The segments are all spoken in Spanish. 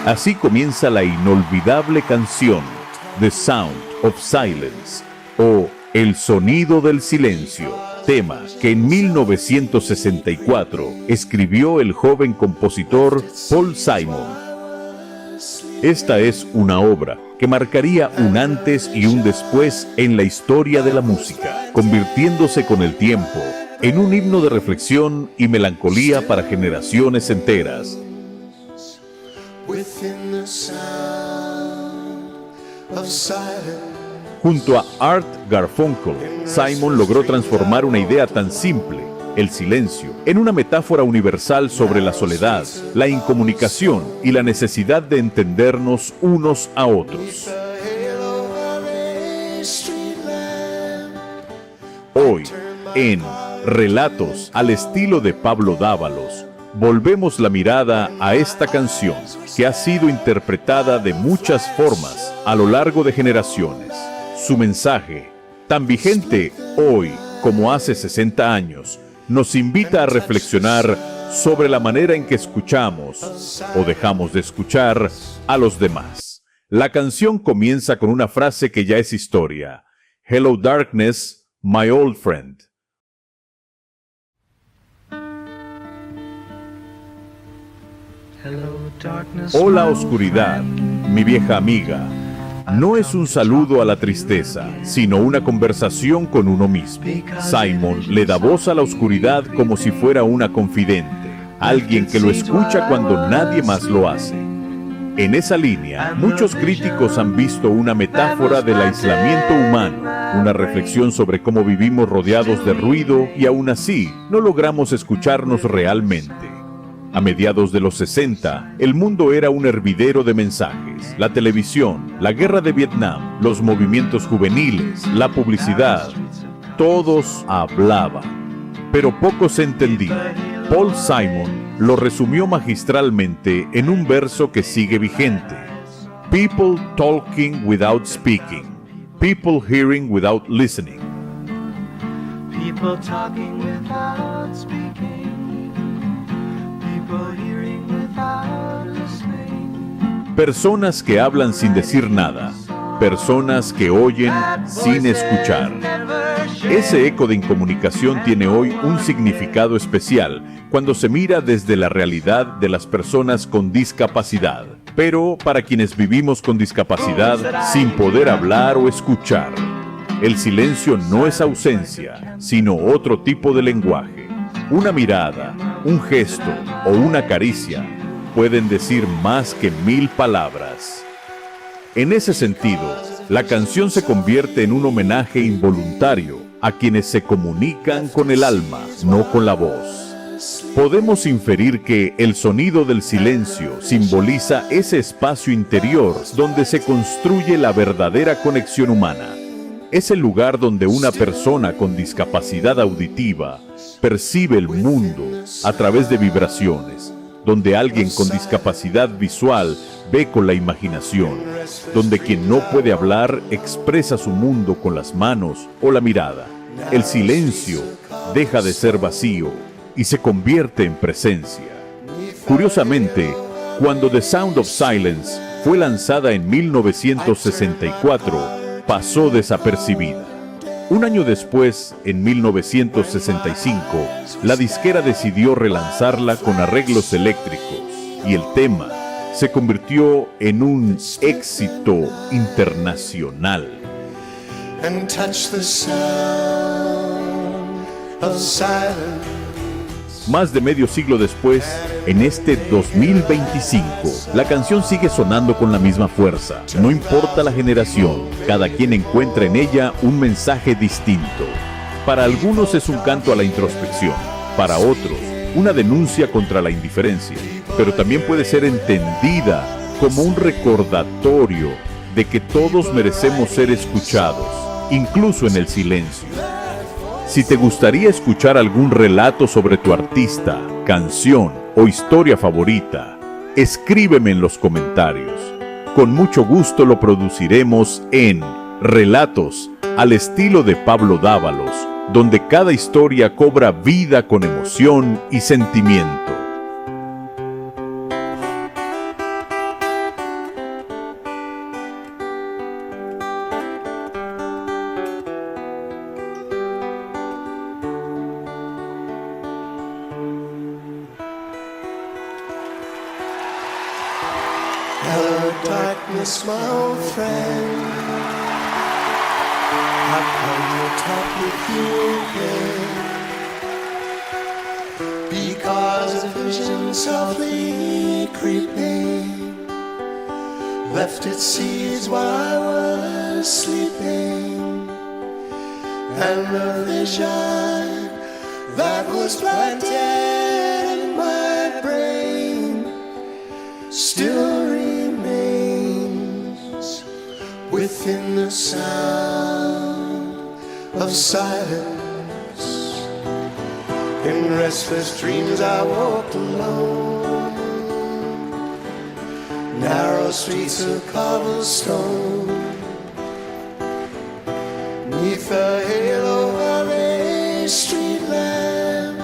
Así comienza la inolvidable canción The Sound of Silence, o El sonido del silencio, tema que en 1964 escribió el joven compositor Paul Simon. Esta es una obra que marcaría un antes y un después en la historia de la música, convirtiéndose con el tiempo en un himno de reflexión y melancolía para generaciones enteras. Junto a Art Garfunkel, Simon logró transformar una idea tan simple, el silencio, en una metáfora universal sobre la soledad, la incomunicación y la necesidad de entendernos unos a otros. Hoy, en Relatos al estilo de Pablo Dávalos, volvemos la mirada a esta canción que ha sido interpretada de muchas formas a lo largo de generaciones. Su mensaje, tan vigente hoy como hace 60 años, nos invita a reflexionar sobre la manera en que escuchamos o dejamos de escuchar a los demás. La canción comienza con una frase que ya es historia. Hello darkness, my old friend. Hola oscuridad, mi vieja amiga. No es un saludo a la tristeza, sino una conversación con uno mismo. Simon le da voz a la oscuridad como si fuera una confidente, alguien que lo escucha cuando nadie más lo hace. En esa línea, muchos críticos han visto una metáfora del aislamiento humano, una reflexión sobre cómo vivimos rodeados de ruido y aún así no logramos escucharnos realmente. A mediados de los 60, el mundo era un hervidero de mensajes. La televisión, la guerra de Vietnam, los movimientos juveniles, la publicidad, todos hablaban, pero poco se entendía. Paul Simon lo resumió magistralmente en un verso que sigue vigente. People talking without speaking. People hearing without listening. People talking without speaking. Personas que hablan sin decir nada, personas que oyen sin escuchar. Ese eco de incomunicación tiene hoy un significado especial cuando se mira desde la realidad de las personas con discapacidad. Pero para quienes vivimos con discapacidad sin poder hablar o escuchar, el silencio no es ausencia, sino otro tipo de lenguaje. Una mirada, un gesto o una caricia pueden decir más que 1000 palabras. En ese sentido, la canción se convierte en un homenaje involuntario a quienes se comunican con el alma, no con la voz. Podemos inferir que el sonido del silencio simboliza ese espacio interior donde se construye la verdadera conexión humana. Es el lugar donde una persona con discapacidad auditiva percibe el mundo a través de vibraciones, donde alguien con discapacidad visual ve con la imaginación, donde quien no puede hablar expresa su mundo con las manos o la mirada. El silencio deja de ser vacío y se convierte en presencia. Curiosamente, cuando The Sound of Silence fue lanzada en 1964, pasó desapercibida. Un año después, en 1965, la disquera decidió relanzarla con arreglos eléctricos y el tema se convirtió en un éxito internacional. Más de medio siglo después, en este 2025, la canción sigue sonando con la misma fuerza. No importa la generación, cada quien encuentra en ella un mensaje distinto. Para algunos es un canto a la introspección, para otros, una denuncia contra la indiferencia, pero también puede ser entendida como un recordatorio de que todos merecemos ser escuchados, incluso en el silencio. Si te gustaría escuchar algún relato sobre tu artista, canción o historia favorita, escríbeme en los comentarios. Con mucho gusto lo produciremos en Relatos al estilo de Pablo Dávalos, donde cada historia cobra vida con emoción y sentimiento. darkness, my old friend. How come you talk with you again? Because a vision softly creeping left its seeds while I was sleeping, and the vision that was planted in my brain still remains within the sound of silence. In restless dreams I walked alone, narrow streets of cobblestone, neath the halo of a street lamp.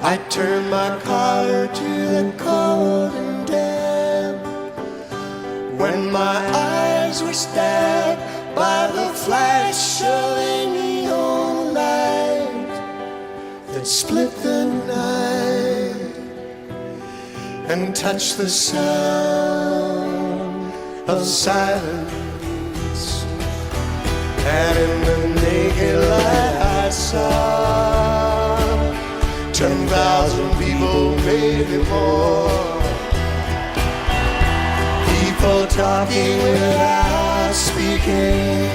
I turned my collar to the cold and damp, when my eyes were stabbed by the flash of a neon light that split the night and touched the sound of silence. And in the naked light I saw 10,000 people, maybe more. People talking without speaking,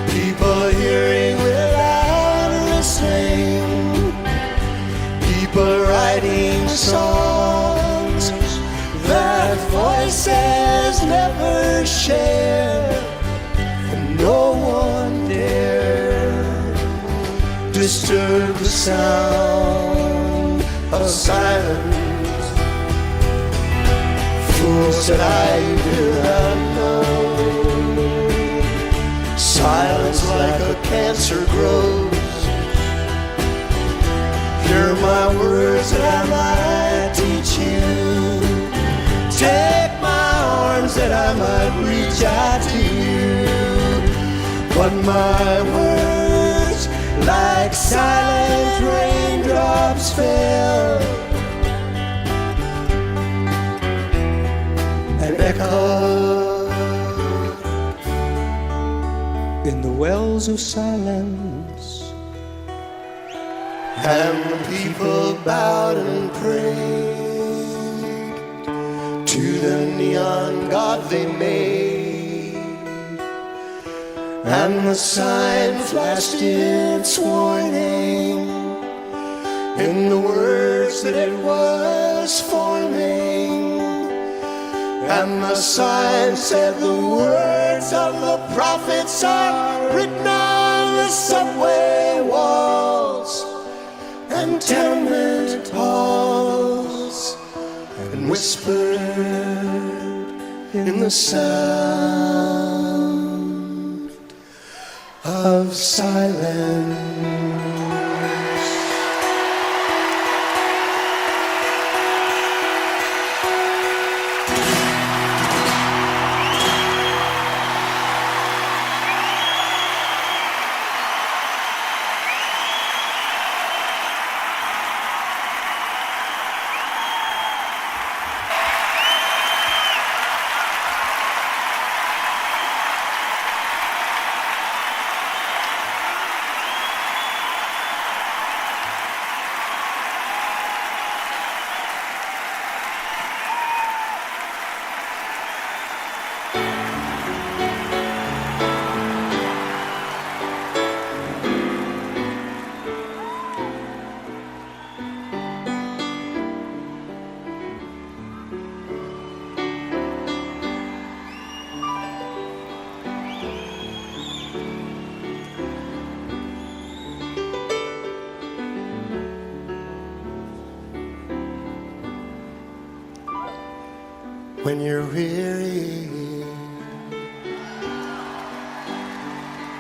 people hearing without listening, people writing songs that voices never share, and no one dare disturb the sound of silence. Fools that I do not know, silence like a cancer grows. Hear my words that I might teach you, take my arms that I might reach out to you, but my words like silent raindrops fell and echoed in the wells of silence. And the people bowed and prayed to the neon god they made, and the sign flashed its warning in the words that it was forming. And the sign said the words of the prophets are written on the subway walls and tenement halls, and whispered in the sound of silence. When you're weary,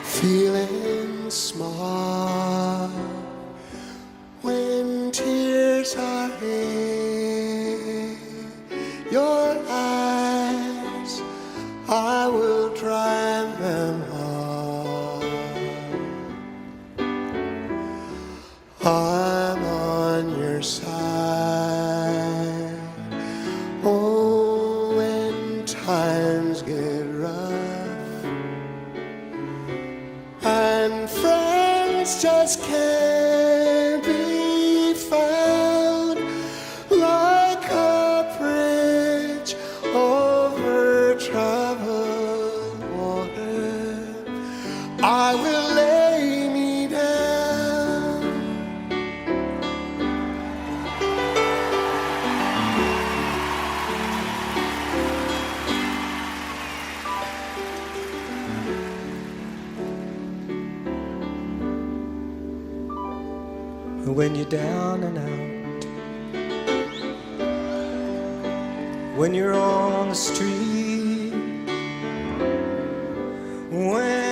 feeling small, when tears are in your eyes, I will dry them all. I'm on your side. Oh, when place just can't be found, like a bridge over troubled water. I will lay me down. When you're down and out, when you're on the street, when